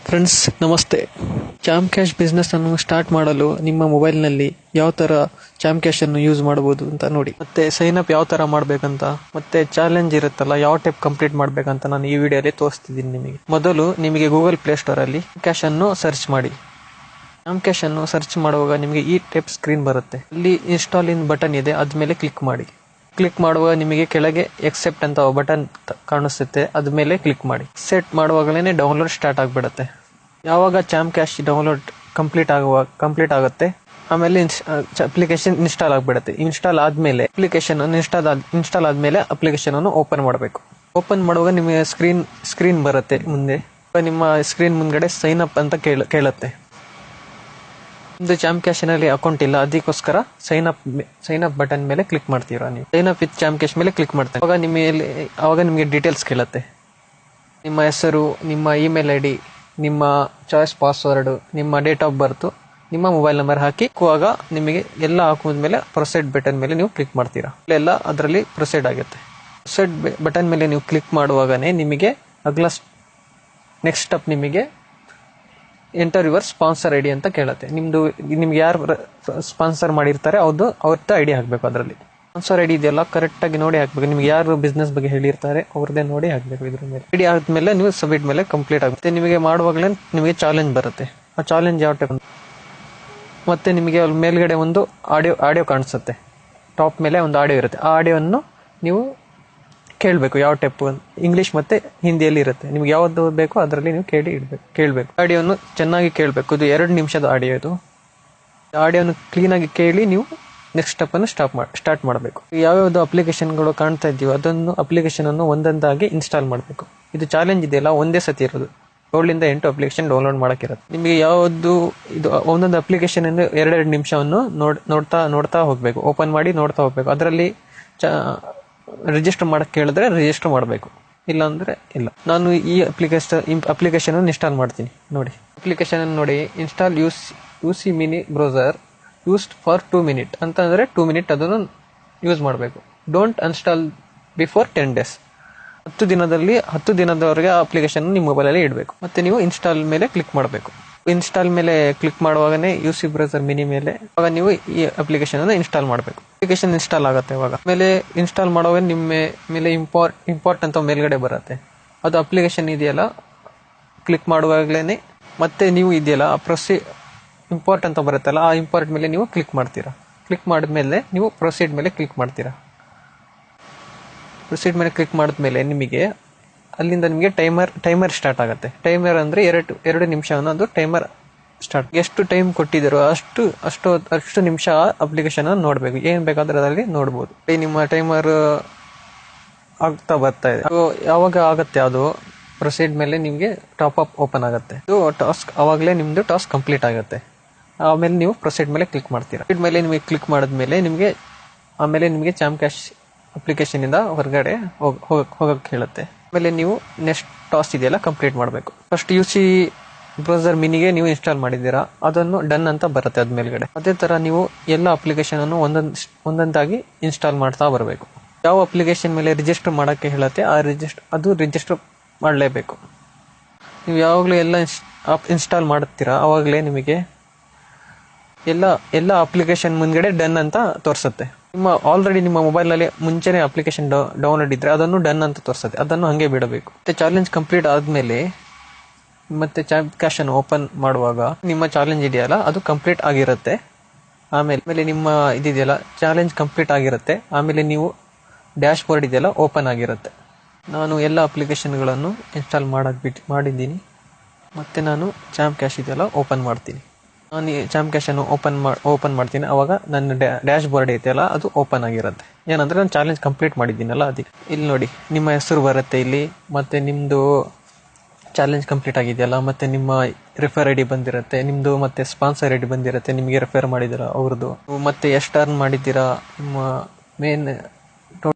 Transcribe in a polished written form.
Friends ನಮಸ್ತೆ. ಚಾಮ್ cash business ಅನ್ನು start ಮಾಡಲು ನಿಮ್ಮ ಮೊಬೈಲ್ನಲ್ಲಿ ಯಾವ ಥರ ಚಾಮ್ ಕ್ಯಾಶ್ ಅನ್ನು ಯೂಸ್ ಮಾಡಬಹುದು ಅಂತ ನೋಡಿ. ಮತ್ತೆ ಸೈನ್ ಅಪ್ ಯಾವ ಥರ ಮಾಡಬೇಕಂತ, ಮತ್ತೆ ಚಾಲೆಂಜ್ ಇರುತ್ತಲ್ಲ ಯಾವ ಟೈಪ್ ಕಂಪ್ಲೀಟ್ ಮಾಡಬೇಕಂತ ನಾನು ಈ ವಿಡಿಯೋಲಿ ತೋರಿಸ್ತಿದ್ದೀನಿ ನಿಮಗೆ. ಮೊದಲು ನಿಮಗೆ ಗೂಗಲ್ ಪ್ಲೇ ಸ್ಟೋರ್ ಅಲ್ಲಿ ಕ್ಯಾಶ್ ಅನ್ನು ಸರ್ಚ್ ಮಾಡಿ. ಚಾಮ್ ಕ್ಯಾಶ್ ಅನ್ನು ಸರ್ಚ್ ಮಾಡುವಾಗ ನಿಮಗೆ ಈ ಟೈಪ್ ಸ್ಕ್ರೀನ್ ಬರುತ್ತೆ. ಇಲ್ಲಿ ಇನ್ಸ್ಟಾಲ್ ಇನ್ ಬಟನ್ ಇದೆ, ಅದ್ಮೇಲೆ ಕ್ಲಿಕ್ ಮಾಡಿ. ಕ್ಲಿಕ್ ಮಾಡುವಾಗ ನಿಮಗೆ ಕೆಳಗೆ ಎಕ್ಸೆಪ್ಟ್ ಅಂತ ಬಟನ್ ಕಾಣಿಸುತ್ತೆ, ಅದ್ಮೇಲೆ ಕ್ಲಿಕ್ ಮಾಡಿ. ಸೆಟ್ ಮಾಡುವಾಗಲೇ ಡೌನ್ಲೋಡ್ ಸ್ಟಾರ್ಟ್ ಆಗಿಬಿಡುತ್ತೆ. ಯಾವಾಗ ಚಾಮ್ ಕ್ಯಾಶ್ ಡೌನ್ಲೋಡ್ ಕಂಪ್ಲೀಟ್ ಆಗುತ್ತೆ ಆಮೇಲೆ ಅಪ್ಲಿಕೇಶನ್ ಇನ್ಸ್ಟಾಲ್ ಆಗಿಬಿಡುತ್ತೆ. ಇನ್ಸ್ಟಾಲ್ ಆದ್ಮೇಲೆ ಇನ್ಸ್ಟಾಲ್ ಆದ್ಮೇಲೆ ಅಪ್ಲಿಕೇಶನ್ ಅನ್ನು ಓಪನ್ ಮಾಡಬೇಕು. ಓಪನ್ ಮಾಡುವಾಗ ನಿಮಗೆ ಸ್ಕ್ರೀನ್ ಬರುತ್ತೆ ಮುಂದೆ. ನಿಮ್ಮ ಸ್ಕ್ರೀನ್ ಮುಂದ್ಗಡೆ ಸೈನ್ ಅಪ್ ಅಂತ ಕೇಳುತ್ತೆ. ನಿಮ್ದು ಚಾಮ್ ಕ್ಯಾಶ್ ನಲ್ಲಿ ಅಕೌಂಟ್ ಇಲ್ಲ, ಅದಕ್ಕೋಸ್ಕರ ಸೈನ್ ಅಪ್ ಬಟನ್ ಮೇಲೆ ಕ್ಲಿಕ್ ಮಾಡ್ತೀರಾ. ನೀವು sign up with ChampCash ಮೇಲೆ ಕ್ಲಿಕ್ ಮಾಡ್ತೀರಾ. ಅವಾಗ ನಿಮಗೆ ಡೀಟೇಲ್ಸ್ ಕೇಳುತ್ತೆ. ನಿಮ್ಮ ಹೆಸರು, ನಿಮ್ಮ ಇಮೇಲ್ ಐ ಡಿ, ನಿಮ್ಮ ಚಾಯ್ಸ್ ಪಾಸ್ವರ್ಡ್, ನಿಮ್ಮ ಡೇಟ್ ಆಫ್ ಬರ್ತ್, ನಿಮ್ಮ ಮೊಬೈಲ್ ನಂಬರ್ ಹಾಕುವಾಗ ನಿಮಗೆ ಎಲ್ಲ ಹಾಕಿದ್ಮೇಲೆ ಪ್ರೊಸೀಡ್ ಬಟನ್ ಮೇಲೆ ನೀವು ಕ್ಲಿಕ್ ಮಾಡ್ತೀರಾ. ಎಲ್ಲ ಅದರಲ್ಲಿ ಪ್ರೊಸೀಡ್ ಆಗುತ್ತೆ. ಪ್ರೊಸೀಡ್ ಬಟನ್ ಮೇಲೆ ನೀವು ಕ್ಲಿಕ್ ಮಾಡುವಾಗನೇ ನಿಮಗೆ ನೆಕ್ಸ್ಟ್ ಸ್ಟೆಪ್ ನಿಮಗೆ ಎಂಟರ್ ಯುವರ್ ಸ್ಪಾನ್ಸರ್ ಐಡಿ ಅಂತ ಕೇಳುತ್ತೆ. ನಿಮ್ಗೆ ಯಾರು ಸ್ಪಾನ್ಸರ್ ಮಾಡಿರ್ತಾರೆ ಅವ್ರದ್ದು ಐಡಿ ಹಾಕಬೇಕು. ಅದರಲ್ಲಿ ಸ್ಪಾನ್ಸರ್ ಐಡಿ ಇದೆಯಲ್ಲ ಕರೆಕ್ಟ್ ಆಗಿ ನೋಡಿ ಹಾಕ್ಬೇಕು. ನಿಮ್ಗೆ ಯಾರು ಬಿಸ್ನೆಸ್ ಬಗ್ಗೆ ಹೇಳಿರ್ತಾರೆ ಅವ್ರದ್ದೇ ನೋಡಿ ಹಾಕ್ಬೇಕು. ಇದ್ರ ಮೇಲೆ ಐಡಿ ಆದ್ಮೇಲೆ ನೀವು ಸಬ್ಮಿಟ್ ಮೇಲೆ ಕಂಪ್ಲೀಟ್ ಆಗುತ್ತೆ. ನಿಮಗೆ ಮಾಡುವಾಗಲೇ ನಿಮಗೆ ಚಾಲೆಂಜ್ ಬರುತ್ತೆ. ಆ ಚಾಲೆಂಜ್ ಯಾವ ಟೈಪ್ ಮತ್ತೆ ನಿಮಗೆ ಅಲ್ಲಿ ಮೇಲ್ಗಡೆ ಒಂದು ಆಡಿಯೋ ಕಾಣಿಸುತ್ತೆ. ಟಾಪ್ ಮೇಲೆ ಒಂದು ಆಡಿಯೋ ಇರುತ್ತೆ. ಆ ಆಡಿಯೋವನ್ನು ನೀವು ಕೇಳಬೇಕು. ಯಾವ ಟೈಪ್ ಇಂಗ್ಲಿಷ್ ಮತ್ತೆ ಹಿಂದಿಯಲ್ಲಿ ಇರುತ್ತೆ. ನಿಮ್ಗೆ ಯಾವ್ದು ಬೇಕೋ ಅದರಲ್ಲಿ ನೀವು ಕೇಳಬೇಕು. ಆಡಿಯೋನು ಚೆನ್ನಾಗಿ ಕೇಳಬೇಕು. ಇದು 2 ನಿಮಿಷದ ಆಡಿಯೋ. ಇದು ಆಡಿಯೋನು ಕ್ಲೀನ್ ಆಗಿ ಕೇಳಿ ನೀವು ನೆಕ್ಸ್ಟ್ ಸ್ಟೆಪ್ ಅನ್ನು ಸ್ಟಾರ್ಟ್ ಮಾಡಬೇಕು. ಯಾವ್ಯಾವ್ದು ಅಪ್ಲಿಕೇಶನ್ಗಳು ಕಾಣ್ತಾ ಇದೆಯೋ ಅದನ್ನು ಅಪ್ಲಿಕೇಶನ್ ಅನ್ನು ಒಂದೊಂದಾಗಿ ಇನ್ಸ್ಟಾಲ್ ಮಾಡಬೇಕು. ಇದು ಚಾಲೆಂಜ್ ಇದೆಯಲ್ಲ ಒಂದೇ ಸತಿ ಇರೋದು. 7 8 ಅಪ್ಲಿಕೇಶನ್ ಡೌನ್ಲೋಡ್ ಮಾಡಕ್ಕಿರುತ್ತೆ. ನಿಮಗೆ ಯಾವ್ದು ಇದು ಒಂದೊಂದು ಅಪ್ಲಿಕೇಶನ್ 2 ನಿಮಿಷವನ್ನು ನೋಡ್ತಾ ಹೋಗ್ಬೇಕು. ಓಪನ್ ಮಾಡಿ ನೋಡ್ತಾ ಹೋಗ್ಬೇಕು. ಅದರಲ್ಲಿ ರಿಜಿಸ್ಟರ್ ಮಾಡಕ್ ಕೇಳಿದ್ರೆ ರಿಜಿಸ್ಟರ್ ಮಾಡಬೇಕು, ಇಲ್ಲ ಅಂದ್ರೆ ಇಲ್ಲ. ನಾನು ಈ ಅಪ್ಲಿಕೇಶನ್ ಇನ್ಸ್ಟಾಲ್ ಮಾಡ್ತೀನಿ ನೋಡಿ. ಅಪ್ಲಿಕೇಶನ್ ನೋಡಿ, install UC mini browser used for 2 minute ಅಂತಂದ್ರೆ 2 ಮಿನಿಟ್ ಅದನ್ನು ಯೂಸ್ ಮಾಡಬೇಕು. Don't ಅನ್ಸ್ಟಾಲ್ before 10 days. 10 ದಿನದವರೆಗೆ ಆ ಅಪ್ಲಿಕೇಶನ್ ನಿಮ್ಮ ಮೊಬೈಲಲ್ಲಿ ಇಡಬೇಕು. ಮತ್ತೆ ನೀವು ಇನ್ಸ್ಟಾಲ್ ಮೇಲೆ ಕ್ಲಿಕ್ ಮಾಡಬೇಕು. ಇನ್ಸ್ಟಾಲ್ ಮೇಲೆ ಕ್ಲಿಕ್ ಮಾಡುವಾಗನೇ ಯುಸಿ ಬ್ರೌಸರ್ ಮಿನಿ ಮೇಲೆ ಆಗ ನೀವು ಈ ಅಪ್ಲಿಕೇಶನ್ ಅನ್ನು ಇನ್ಸ್ಟಾಲ್ ಮಾಡಬೇಕು. ಅಪ್ಲಿಕೇಶನ್ ಇನ್ಸ್ಟಾಲ್ ಆಗುತ್ತೆ. ಇವಾಗ ಮೇಲೆ ಇನ್ಸ್ಟಾಲ್ ಮಾಡುವಾಗ ನಿಮ್ಮ ಮೇಲೆ ಇಂಪೋರ್ಟ್ ಅಂತ ಮೇಲ್ಗಡೆ ಬರುತ್ತೆ. ಅದು ಅಪ್ಲಿಕೇಶನ್ ಇದೆಯಲ್ಲ ಕ್ಲಿಕ್ ಮಾಡುವಾಗಲೇ ಮತ್ತೆ ನೀವು ಇದೆಯಲ್ಲ ಇಂಪೋರ್ಟ್ ಅಂತ ಬರುತ್ತಲ್ಲ ಆ ಇಂಪೋರ್ಟ್ ಮೇಲೆ ನೀವು ಕ್ಲಿಕ್ ಮಾಡ್ತೀರಾ. ಕ್ಲಿಕ್ ಮಾಡಿದ್ಮೇಲೆ ನೀವು ಪ್ರೊಸೀಡ್ ಮೇಲೆ ಕ್ಲಿಕ್ ಮಾಡ್ತೀರಾ. ಪ್ರೊಸೀಡ್ ಮೇಲೆ ಕ್ಲಿಕ್ ಮಾಡಿದ್ಮೇಲೆ ನಿಮಗೆ ಅಲ್ಲಿಂದ ನಿಮಗೆ ಟೈಮರ್ ಸ್ಟಾರ್ಟ್ ಆಗುತ್ತೆ. ಟೈಮರ್ ಅಂದ್ರೆ 2 ನಿಮಿಷ ಅನ್ನೋದು ಟೈಮರ್ ಸ್ಟಾರ್ಟ್. ಎಷ್ಟು ಟೈಮ್ ಕೊಟ್ಟಿದ್ದೀರೋ ಅಷ್ಟು ನಿಮಿಷ ಅಪ್ಲಿಕೇಶನ್ ನೋಡ್ಬೇಕು. ಏನ್ ಬೇಕಾದ್ರೆ ಅದರಲ್ಲಿ ನೋಡ್ಬೋದು. ನಿಮ್ಮ ಟೈಮರ್ ಆಗ್ತಾ ಬರ್ತಾ ಇದೆ. ಯಾವಾಗ ಆಗತ್ತೆ ಅದು ಪ್ರೊಸೀಡ್ ಮೇಲೆ ನಿಮಗೆ ಟಾಪ್ ಅಪ್ ಓಪನ್ ಆಗುತ್ತೆ. ಇದು ಟಾಸ್ಕ್ ಅವಾಗಲೇ ನಿಮ್ದು ಟಾಸ್ಕ್ ಕಂಪ್ಲೀಟ್ ಆಗುತ್ತೆ. ಆಮೇಲೆ ನೀವು ಪ್ರೊಸೀಡ್ ಮೇಲೆ ಕ್ಲಿಕ್ ಮಾಡ್ತೀರಾ. ಪ್ರೊಸೀಡ್ ಮೇಲೆ ನಿಮಗೆ ಕ್ಲಿಕ್ ಮಾಡಿದ್ಮೇಲೆ ನಿಮಗೆ ಚಾಮ್ ಕ್ಯಾಶ್ ಅಪ್ಲಿಕೇಶನ್ ಇಂದ ಹೊರಗಡೆ ಹೋಗಕ್ಕೆ ಹೇಳುತ್ತೆ. ಆಮೇಲೆ ನೀವು ನೆಕ್ಸ್ಟ್ ಟಾಸ್ಕ್ ಇದೆಯಲ್ಲ ಕಂಪ್ಲೀಟ್ ಮಾಡಬೇಕು. ಫಸ್ಟ್ ಯುಸಿ ಬ್ರೌಸರ್ ಮಿನಿಗೆ ನೀವು ಇನ್ಸ್ಟಾಲ್ ಮಾಡಿದ್ದೀರಾ, ಅದನ್ನು ಡನ್ ಅಂತ ಬರುತ್ತೆ ಅದ್ ಮೇಲ್ಗಡೆ. ಅದೇ ತರ ನೀವು ಎಲ್ಲ ಅಪ್ಲಿಕೇಶನ್ ಅನ್ನು ಒಂದೊಂದಾಗಿ ಇನ್ಸ್ಟಾಲ್ ಮಾಡ್ತಾ ಬರಬೇಕು. ಯಾವ ಅಪ್ಲಿಕೇಶನ್ ಮೇಲೆ ರಿಜಿಸ್ಟರ್ ಮಾಡಕ್ಕೆ ಹೇಳುತ್ತೆ ಅದು ರಿಜಿಸ್ಟರ್ ಮಾಡಲೇಬೇಕು. ನೀವು ಯಾವಾಗಲೂ ಎಲ್ಲ ಇನ್ಸ್ಟಾಲ್ ಮಾಡುತ್ತೀರಾ ಅವಾಗಲೇ ನಿಮಗೆ ಎಲ್ಲ ಅಪ್ಲಿಕೇಶನ್ ಮುಂದ್ಗಡೆ ಡನ್ ಅಂತ ತೋರಿಸುತ್ತೆ. ಆಲ್ರೆಡಿ ನಿಮ್ಮ ಮೊಬೈಲ್ ನಲ್ಲಿ ಮುಂಚೆನೆ ಅಪ್ಲಿಕೇಶನ್ ಡೌನ್ಲೋಡ್ ಇದ್ರೆ ಅದನ್ನು ಡನ್ ಅಂತ ತೋರಿಸುತ್ತೆ. ಅದನ್ನು ಹಂಗೆ ಬಿಡಬೇಕು. ಮತ್ತೆ ಚಾಲೆಂಜ್ ಕಂಪ್ಲೀಟ್ ಆದ್ಮೇಲೆ ಮತ್ತೆ ಚಾಮ್ ಕ್ಯಾಶ್ ಅನ್ನು ಓಪನ್ ಮಾಡುವಾಗ ನಿಮ್ಮ ಚಾಲೆಂಜ್ ಇದೆಯಲ್ಲ ಅದು ಕಂಪ್ಲೀಟ್ ಆಗಿರುತ್ತೆ. ಆಮೇಲೆ ನಿಮ್ಮ ಇದೆಯಲ್ಲ ಚಾಲೆಂಜ್ ಕಂಪ್ಲೀಟ್ ಆಗಿರುತ್ತೆ. ಆಮೇಲೆ ನೀವು ಡ್ಯಾಶ್ ಬೋರ್ಡ್ ಇದೆಯಲ್ಲ ಓಪನ್ ಆಗಿರುತ್ತೆ. ನಾನು ಎಲ್ಲ ಅಪ್ಲಿಕೇಶನ್ಗಳನ್ನು ಇನ್ಸ್ಟಾಲ್ ಮಾಡಿದ್ದೀನಿ. ಮತ್ತೆ ನಾನು ಚಾಮ್ ಕ್ಯಾಶ್ ಇದೆಯಲ್ಲ ಓಪನ್ ಮಾಡ್ತೀನಿ. ನಾನು ಚಾಮ್ ಕ್ಯಾಶ್ ಅನ್ನು ಓಪನ್ ಮಾಡ್ತೀನಿ. ಅವಾಗ ನನ್ನ ಡ್ಯಾಶ್ ಬೋರ್ಡ್ ಐತೆಯಲ್ಲ ಅದು ಓಪನ್ ಆಗಿರುತ್ತೆ. ಏನಂದ್ರೆ ನಾನು ಚಾಲೆಂಜ್ ಕಂಪ್ಲೀಟ್ ಮಾಡಿದ್ದೀನಲ್ಲ ಅದಕ್ಕೆ. ಇಲ್ಲಿ ನೋಡಿ ನಿಮ್ಮ ಹೆಸರು ಬರುತ್ತೆ ಇಲ್ಲಿ, ಮತ್ತೆ ನಿಮ್ದು ಚಾಲೆಂಜ್ ಕಂಪ್ಲೀಟ್ ಆಗಿದೆಯಲ್ಲ, ಮತ್ತೆ ನಿಮ್ಮ ರೆಫರ್ ಐಡಿ ಬಂದಿರುತ್ತೆ ನಿಮ್ದು, ಮತ್ತೆ ಸ್ಪಾನ್ಸರ್ ಐಡಿ ಬಂದಿರುತ್ತೆ ನಿಮಗೆ ರೆಫರ್ ಮಾಡಿದಿರಾ ಅವ್ರದ್ದು, ಮತ್ತೆ ಎಷ್ಟು ಅರ್ನ್ ಮಾಡಿದ್ದೀರಾ, ನಿಮ್ಮ ಮೇನ್